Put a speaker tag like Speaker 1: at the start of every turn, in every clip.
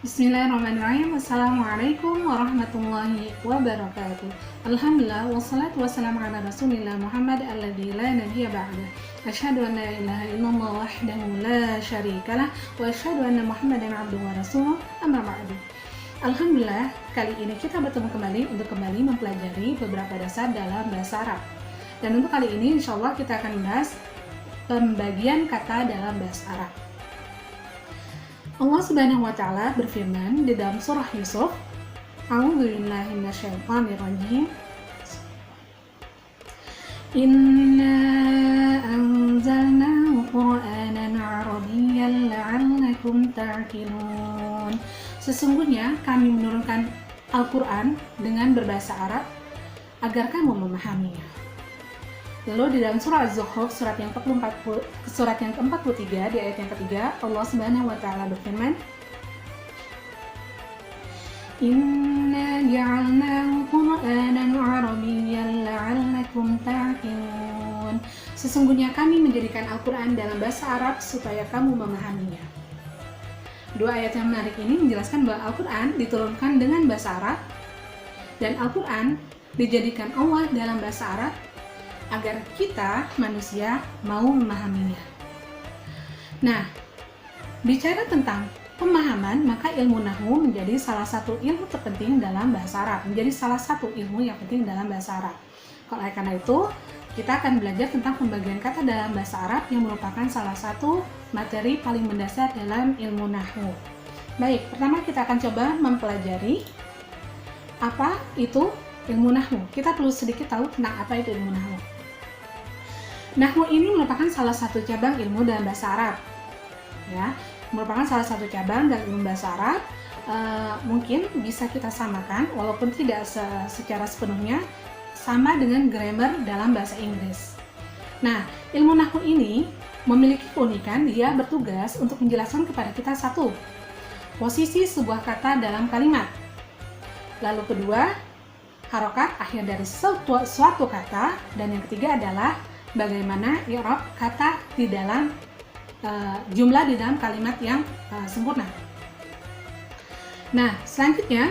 Speaker 1: Bismillahirrahmanirrahim. Assalamualaikum warahmatullahi wabarakatuh. Alhamdulillah wassalatu wassalamu ala Rasulillah Muhammad alladzi la nabiyya ba'da. Asyhadu an la ilaha illallah wahdahu la syarikalah wa asyhadu anna Muhammadan abduhu wa rasuluh. Amma ba'du. Alhamdulillah, kali ini kita bertemu kembali untuk mempelajari beberapa dasar dalam bahasa Arab. Dan untuk kali ini insyaallah kita akan membahas pembagian kata dalam bahasa Arab. Allah Subhanahu wa taala berfirman di dalam surah Yusuf, A'udzubillahi minasyaitonirrajim. Inna anzalnahu Qur'anan Arabiyyan la'allakum ta'qilun. Sesungguhnya kami menurunkan Al-Qur'an dengan berbahasa Arab agar kamu memahaminya. Lalu di dalam surah Az-Zukhruf surat yang ke-43 di ayat yang ketiga, Allah Subhanahu wa taala berfirman, Inna ja'alnahu Qur'anan Arabiyyan la'allakum ta'qilun. Sesungguhnya kami menjadikan Al-Qur'an dalam bahasa Arab supaya kamu memahaminya. Dua ayat yang menarik ini menjelaskan bahwa Al-Qur'an diturunkan dengan bahasa Arab dan Al-Qur'an dijadikan Allah dalam bahasa Arab agar kita manusia mau memahaminya. Nah, bicara tentang pemahaman, maka ilmu nahwu menjadi salah satu ilmu terpenting dalam bahasa Arab, menjadi salah satu ilmu yang penting dalam bahasa Arab. Oleh karena itu, kita akan belajar tentang pembagian kata dalam bahasa Arab yang merupakan salah satu materi paling mendasar dalam ilmu nahwu. Baik, pertama kita akan coba mempelajari apa itu ilmu nahwu. Kita perlu sedikit tahu tentang apa itu ilmu nahwu. Nahwu ini merupakan salah satu cabang ilmu dalam bahasa Arab, ya, merupakan salah satu cabang dalam ilmu bahasa Arab. Mungkin bisa kita samakan, walaupun tidak secara sepenuhnya sama dengan grammar dalam bahasa Inggris. Nah, ilmu nahwu ini memiliki keunikan, dia bertugas untuk menjelaskan kepada kita satu, posisi sebuah kata dalam kalimat. Lalu kedua, harokat akhir dari suatu kata, dan yang ketiga adalah bagaimana i'rab kata di dalam jumlah di dalam kalimat yang sempurna. Nah, selanjutnya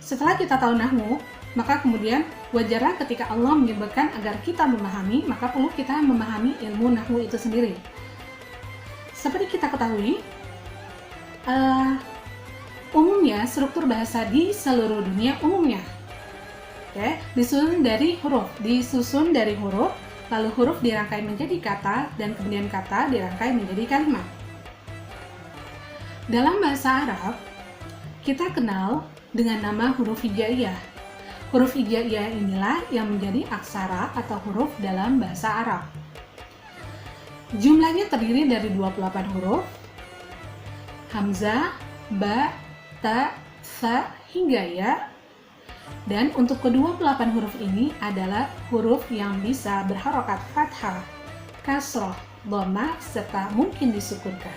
Speaker 1: setelah kita tahu nahwu, maka kemudian wajarlah ketika Allah menyebutkan agar kita memahami, maka perlu kita memahami ilmu nahwu itu sendiri. Seperti kita ketahui, umumnya struktur bahasa di seluruh dunia umumnya disusun dari huruf, lalu huruf dirangkai menjadi kata, dan kemudian kata dirangkai menjadi kalimat. Dalam bahasa Arab, kita kenal dengan nama huruf hijaiyah. Huruf hijaiyah inilah yang menjadi aksara atau huruf dalam bahasa Arab. Jumlahnya terdiri dari 28 huruf, hamzah, ba, ta, tha, hingga ya. Dan untuk ke-28 huruf ini adalah huruf yang bisa berharokat fathah, kasroh, dhammah, serta mungkin disukunkan.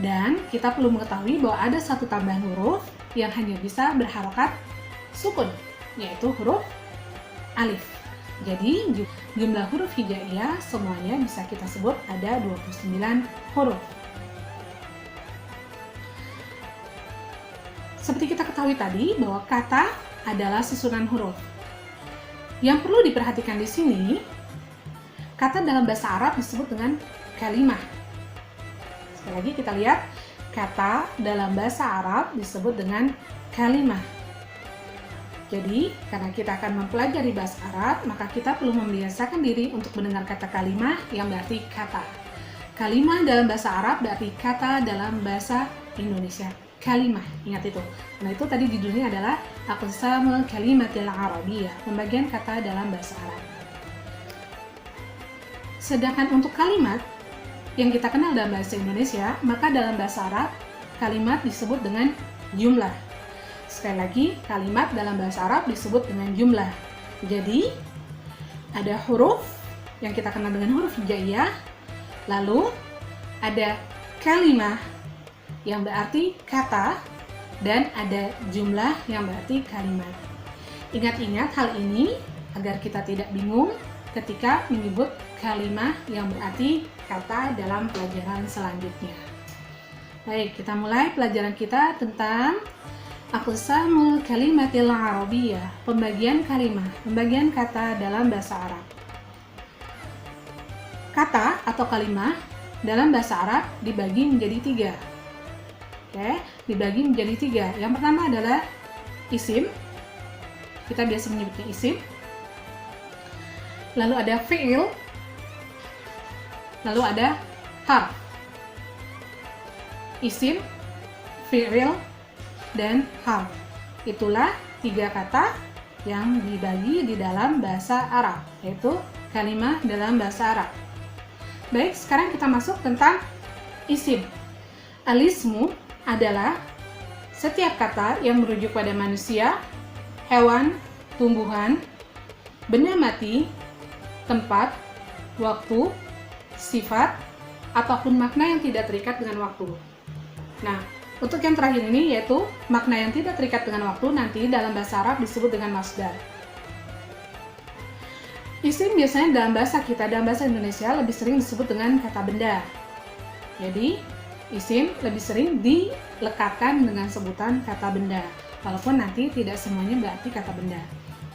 Speaker 1: Dan kita perlu mengetahui bahwa ada satu tambahan huruf yang hanya bisa berharokat sukun, yaitu huruf alif. Jadi jumlah huruf hijaiyah semuanya bisa kita sebut ada 29 huruf. Seperti kita ketahui tadi bahwa kata adalah susunan huruf. Yang perlu diperhatikan di sini, kata dalam bahasa Arab disebut dengan kalimah. Sekali lagi kita lihat, kata dalam bahasa Arab disebut dengan kalimah. Jadi, karena kita akan mempelajari bahasa Arab, maka kita perlu membiasakan diri untuk mendengar kata kalimah yang berarti kata. Kalimah dalam bahasa Arab berarti kata dalam bahasa Indonesia. Kalimah, ingat itu. Nah, itu tadi judulnya adalah Aqsamul Kalimatil Arabiyyah, pembagian kata dalam bahasa Arab. Sedangkan untuk kalimat yang kita kenal dalam bahasa Indonesia, maka dalam bahasa Arab kalimat disebut dengan jumlah. Sekali lagi, kalimat dalam bahasa Arab disebut dengan jumlah. Jadi, ada huruf yang kita kenal dengan huruf hijaiyah, lalu ada kalimah yang berarti kata, dan ada jumlah yang berarti kalimat. Ingat-ingat hal ini agar kita tidak bingung ketika menyebut kalimah yang berarti kata dalam pelajaran selanjutnya. Baik, kita mulai pelajaran kita tentang aqsamul kalimatil arabiyyah, pembagian kalimat, pembagian kata dalam bahasa Arab. Kata atau kalimat dalam bahasa Arab dibagi menjadi 3. Oke, dibagi menjadi 3. Yang pertama adalah isim. Kita biasa menyebutnya isim. Lalu ada fi'il. Lalu ada harf. Isim, fi'il, dan harf. Itulah 3 kata yang dibagi di dalam bahasa Arab, yaitu kalimat dalam bahasa Arab. Baik, sekarang kita masuk tentang isim. Al-ismu adalah setiap kata yang merujuk pada manusia, hewan, tumbuhan, benda mati, tempat, waktu, sifat, ataupun makna yang tidak terikat dengan waktu. Nah, untuk yang terakhir ini yaitu makna yang tidak terikat dengan waktu, nanti dalam bahasa Arab disebut dengan masdar. Isim biasanya dalam bahasa kita, dalam bahasa Indonesia lebih sering disebut dengan kata benda. Jadi, isim lebih sering dilekatkan dengan sebutan kata benda. Walaupun nanti tidak semuanya berarti kata benda.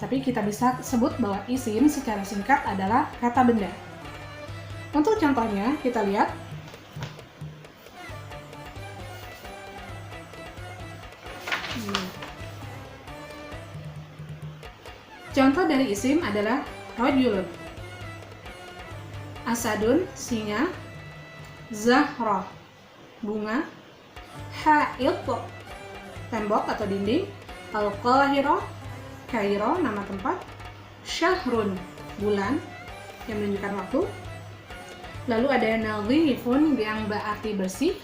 Speaker 1: Tapi kita bisa sebut bahwa isim secara singkat adalah kata benda. Untuk contohnya, kita lihat. Contoh dari isim adalah rajulun, asadun, singa, zahrah, bunga, ha'id, tembok atau dinding, al-qahirah, Kairo, nama tempat, syahrun, bulan, yang menunjukkan waktu. Lalu ada nadhifun yang berarti bersih.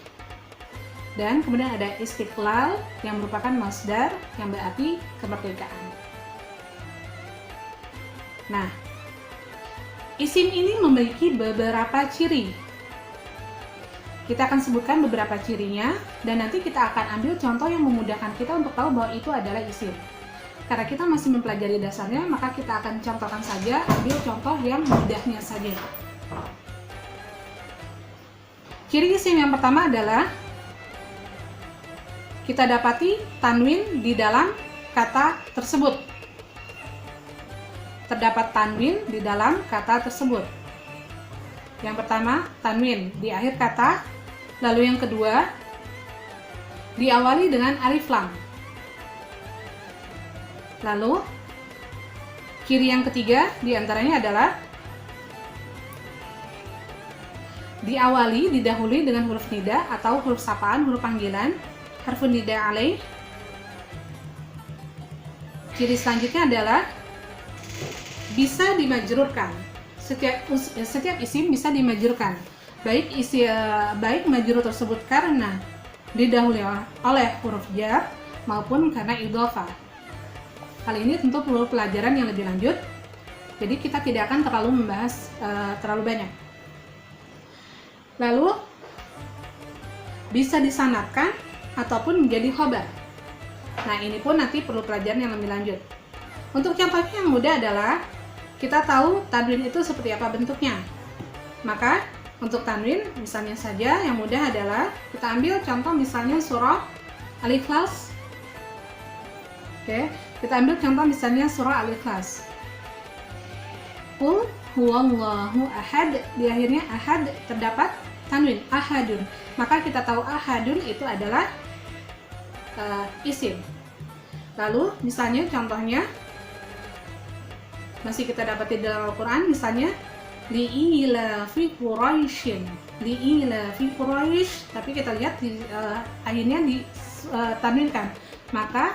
Speaker 1: Dan kemudian ada istiqlal yang merupakan masdar yang berarti kemerdekaan. Nah, isim ini memiliki beberapa ciri. Kita akan sebutkan beberapa cirinya dan nanti kita akan ambil contoh yang memudahkan kita untuk tahu bahwa itu adalah isim. Karena kita masih mempelajari dasarnya, maka kita akan contohkan saja, ambil contoh yang mudahnya saja. Ciri isim yang pertama adalah kita dapati tanwin di dalam kata tersebut. Terdapat tanwin di dalam kata tersebut. Yang pertama, tanwin di akhir kata. Lalu yang kedua, diawali dengan alif lam. Lalu, ciri yang ketiga diantaranya adalah diawali, didahului dengan huruf nida atau huruf sapaan, huruf panggilan, harfun nida alaih. Ciri selanjutnya adalah bisa dimajrurkan. Setiap isim bisa dimajrurkan. Baik majrur tersebut karena didahului oleh huruf jar maupun karena idhofah. Hal ini tentu perlu pelajaran yang lebih lanjut. Jadi kita tidak akan terlalu membahas terlalu banyak. Lalu bisa disanadkan ataupun menjadi khobar. Nah, ini pun nanti perlu pelajaran yang lebih lanjut. Untuk contohnya yang mudah adalah kita tahu tanwin itu seperti apa bentuknya. Maka untuk tanwin misalnya saja yang mudah adalah kita ambil contoh misalnya surah Al-Ikhlas. Oke, kita ambil contoh misalnya surah Al-Ikhlas. Qul huwallahu ahad, di akhirnya ahad terdapat tanwin ahadun. Maka kita tahu ahadun itu adalah isim. Lalu misalnya contohnya masih kita dapati dalam Al-Quran, misalnya li'ilafi Quraisyin, li'ilafi Quraish, tapi kita lihat di akhirnya ditanwinkan, maka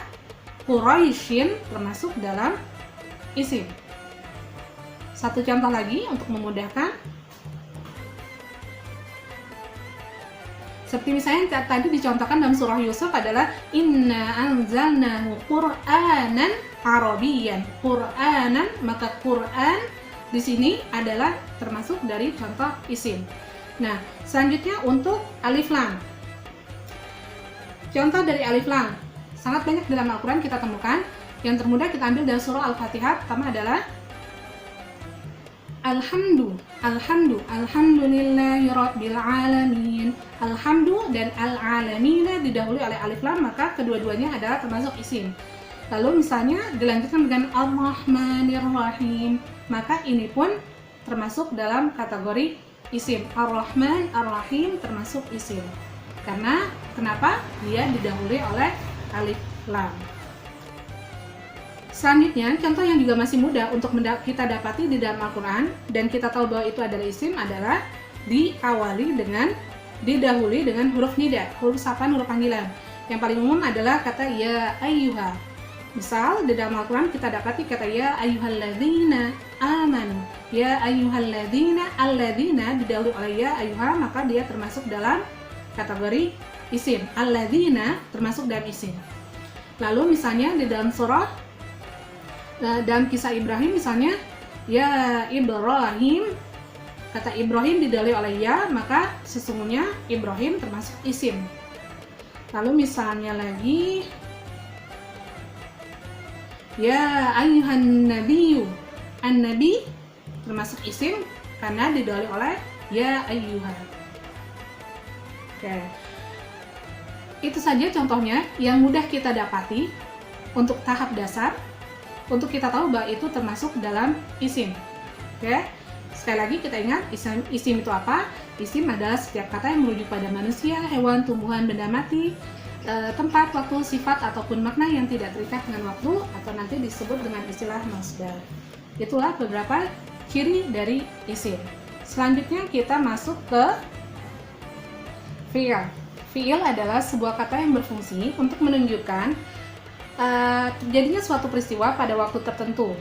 Speaker 1: Quraisyin termasuk dalam isim. Satu contoh lagi untuk memudahkan, seperti misalnya tadi dicontohkan dalam surah Yusuf adalah inna anzalnahu Qur'anan Arabiyyan. Qur'anan, maka Qur'an di sini adalah termasuk dari contoh isim. Nah, selanjutnya untuk alif lam. Contoh dari alif lam sangat banyak dalam Al-Quran kita temukan. Yang termudah kita ambil dari surah Al-Fatihah. Pertama adalah alhamdulillahi rabbil alamin. Alhamdu dan al-alamina didahului oleh alif lam, maka kedua-duanya adalah termasuk isim. Lalu misalnya dilanjutkan dengan ar-rahmanir rahim, maka ini pun termasuk dalam kategori isim. Ar-rahman ar-rahim termasuk isim. Karena kenapa? Dia didahului oleh alif lam. Selanjutnya, contoh yang juga masih mudah untuk kita dapati di dalam Al-Quran dan kita tahu bahwa itu adalah isim adalah didahului dengan huruf nida, huruf sapaan, huruf panggilan. Yang paling umum adalah kata ya ayyuha. Misal di dalam Al-Quran kita dapati kata ya ayyuhalladzina amanu. Ya ayyuhalladzina, alladzina didahului oleh ya ayyuha, maka dia termasuk dalam kategori isim. Alladzina termasuk dalam isim. Lalu misalnya di dalam dalam kisah Ibrahim misalnya ya Ibrahim, kata Ibrahim didahului oleh ya, maka sesungguhnya Ibrahim termasuk isim. Lalu misalnya lagi ya ayyuhan nabiyyu, an-nabi termasuk isim karena didahului oleh ya ayyuhan. Oke. Itu saja contohnya yang mudah kita dapati untuk tahap dasar, untuk kita tahu bahwa itu termasuk dalam isim. Oke. Sekali lagi kita ingat, isim itu apa? Isim adalah setiap kata yang merujuk pada manusia, hewan, tumbuhan, benda mati, tempat, waktu, sifat, ataupun makna yang tidak terikat dengan waktu, atau nanti disebut dengan istilah masdar. Itulah beberapa ciri dari isim. Selanjutnya kita masuk ke fi'il. Fi'il adalah sebuah kata yang berfungsi untuk menunjukkan terjadinya suatu peristiwa pada waktu tertentu.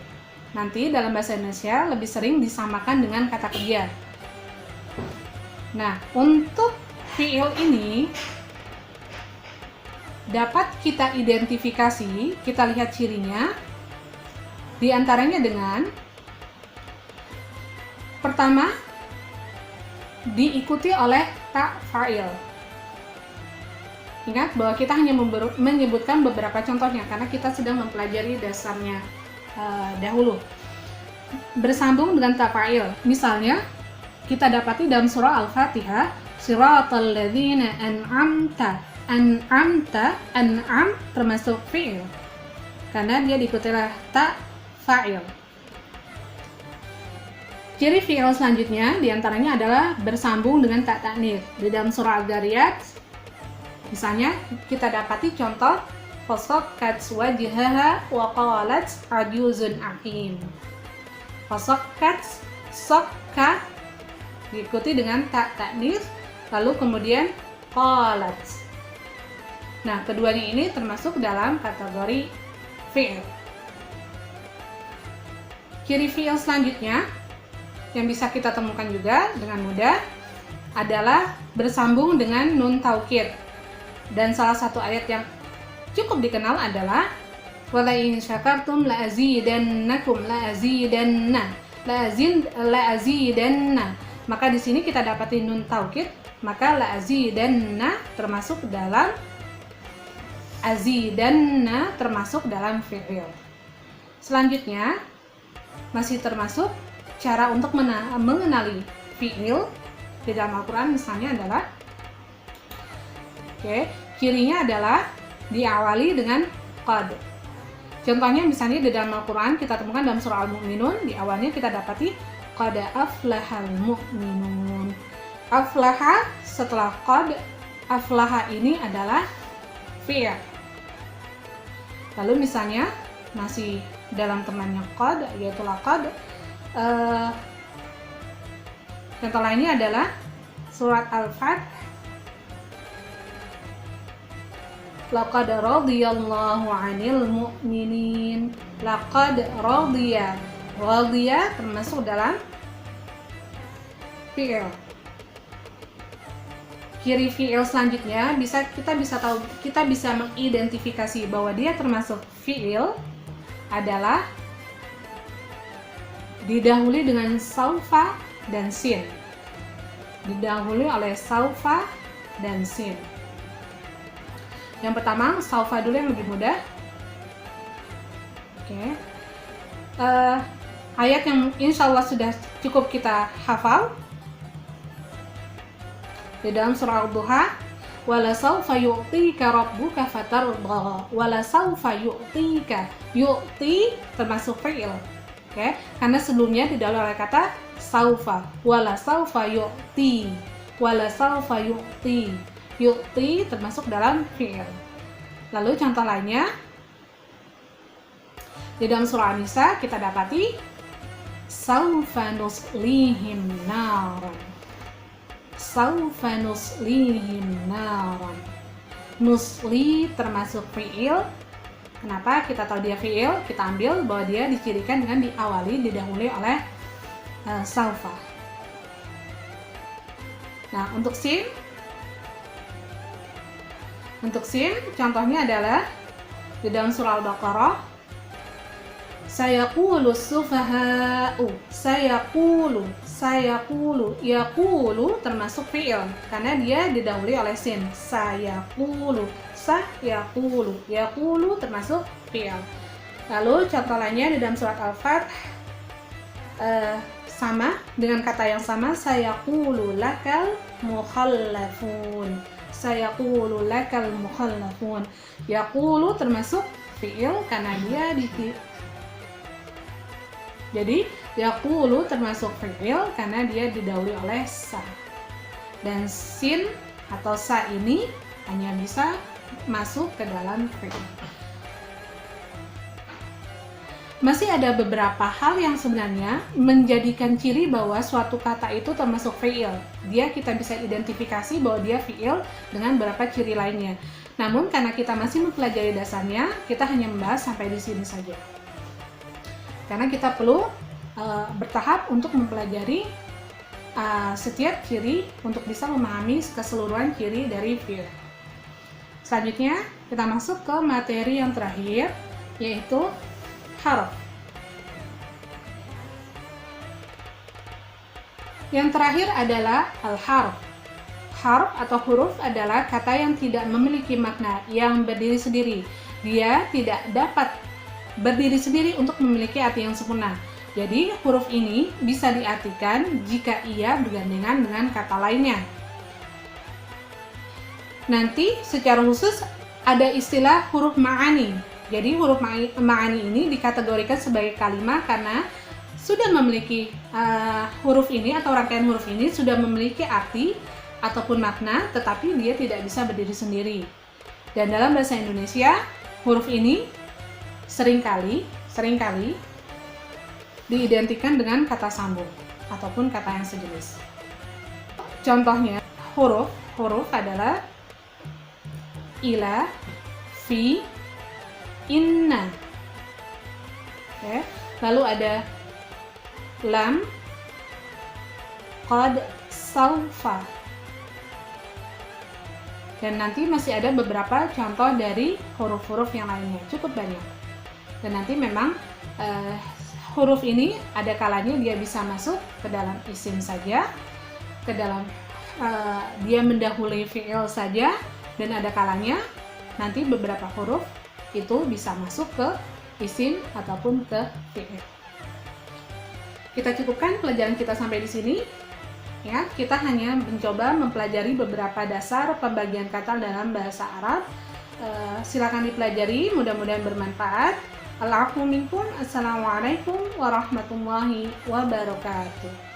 Speaker 1: Nanti dalam bahasa Indonesia lebih sering disamakan dengan kata kerja. Nah, untuk fi'il ini dapat kita identifikasi, kita lihat cirinya, diantaranya dengan pertama, diikuti oleh ta fa'il. Ingat bahwa kita hanya menyebutkan beberapa contohnya karena kita sedang mempelajari dasarnya dahulu. Bersambung dengan ta fa'il. Misalnya, kita dapati dalam surah Al-Fatihah, siratal ladzina an'amta. An'am termasuk fi'il karena dia diikuti oleh ta fa'il. Ciri fi'il selanjutnya diantaranya adalah bersambung dengan ta ta'nits. Di dalam surah Al-Dzariyat misalnya kita dapati contoh fasakkat wajhaha wa qalat ajuzun aqim. Fasakkat, sakka diikuti dengan ta ta'nits, lalu kemudian qalat. Nah, keduanya ini termasuk dalam kategori fi'il. Ciri fi'il selanjutnya yang bisa kita temukan juga dengan mudah adalah bersambung dengan nun taukid. Dan salah satu ayat yang cukup dikenal adalah wala in syakartum la azidannakum, la azidanna. Maka di sini kita dapati nun taukid, maka la azidanna termasuk dalam fi'il. Selanjutnya masih termasuk cara untuk mengenali fi'il di dalam Al-Quran misalnya adalah cirinya adalah diawali dengan qad. Contohnya misalnya di dalam Al-Quran kita temukan dalam surah Al-Mu'minun, di awalnya kita dapati qad aflahal mu'minun. Aflaha setelah qad, aflaha ini adalah fi'il. Lalu misalnya masih dalam temannya qad, yaitu laqad. Contoh lainnya adalah surat Al-Fath. Laqad radiyallahu 'anil mu'minin. Laqad radiya. Radiya termasuk dalam fi'il. Ciri fi'il selanjutnya kita bisa mengidentifikasi bahwa dia termasuk fi'il adalah didahului dengan saufa dan sin. Didahului oleh saufa dan sin. Yang pertama, saufa dulu yang lebih mudah. ayat yang insya Allah sudah cukup kita hafal di dalam surah Ad-Duha. Wala sawfa yu'tika rabbuka fatardha. Wala sawfa yu'tika. Yu'ti termasuk fi'il. Oke, karena sebelumnya didahului oleh kata saufa. Wala sawfa yu'ti. Wala sawfa yu'ti. Yu'ti termasuk dalam fi'il. Lalu contoh lainnya di dalam surah An-Nisa kita dapati saufa nuslihim naran. Saufa nuslihim naran. Nusli termasuk fi'il. Kenapa kita tahu dia fi'il? Kita ambil bahwa dia dicirikan dengan didahului oleh saufa. Nah, untuk sin contohnya adalah di dalam surah Al-Baqarah, sayaqulu sufaha'u. Sayaqulu yaqulu termasuk fi'il karena dia didahului oleh sin. Sayaqulu yaqulu termasuk fi'il. Lalu contoh lainnya di dalam surat Al-Fath, sama dengan kata yang sama, sayaqulu lakal mukhallafun. Sayaqulu lakal mukhallafun. Yaqulu termasuk fi'il karena dia jadi yaqulu termasuk fi'il karena dia didahului oleh sa. Dan sin atau sa ini hanya bisa masuk ke dalam fi'il. Masih ada beberapa hal yang sebenarnya menjadikan ciri bahwa suatu kata itu termasuk fi'il. Kita bisa identifikasi bahwa dia fi'il dengan beberapa ciri lainnya. Namun karena kita masih mempelajari dasarnya, kita hanya membahas sampai di sini saja. Karena kita perlu bertahap untuk mempelajari setiap ciri untuk bisa memahami keseluruhan ciri dari fi'il. Selanjutnya kita masuk ke materi yang terakhir, yaitu harf. Yang terakhir adalah al-harf. Harf atau huruf adalah kata yang tidak memiliki makna, yang berdiri sendiri. Dia tidak dapat berdiri sendiri untuk memiliki arti yang sempurna. Jadi huruf ini bisa diartikan jika ia bergandengan dengan kata lainnya. Nanti secara khusus ada istilah huruf ma'ani. Jadi huruf ma'ani ini dikategorikan sebagai kalimat karena sudah memiliki huruf ini atau rangkaian huruf ini sudah memiliki arti ataupun makna, tetapi dia tidak bisa berdiri sendiri. Dan dalam bahasa Indonesia, huruf ini seringkali diidentikan dengan kata sambung ataupun kata yang sejenis. Contohnya, huruf adalah ila, fi, inna. Oke. Lalu ada lam, qad, saufa. Dan nanti masih ada beberapa contoh dari huruf-huruf yang lainnya, cukup banyak. Dan nanti memang huruf ini ada kalanya dia bisa masuk ke dalam isim saja, ke dalam dia mendahului fi'il saja, dan ada kalanya nanti beberapa huruf itu bisa masuk ke isim ataupun ke fi'il. Kita cukupkan pelajaran kita sampai di sini. Ya, kita hanya mencoba mempelajari beberapa dasar pembagian kata dalam bahasa Arab. Silakan dipelajari, mudah-mudahan bermanfaat. Assalamualaikum warahmatullahi wabarakatuh.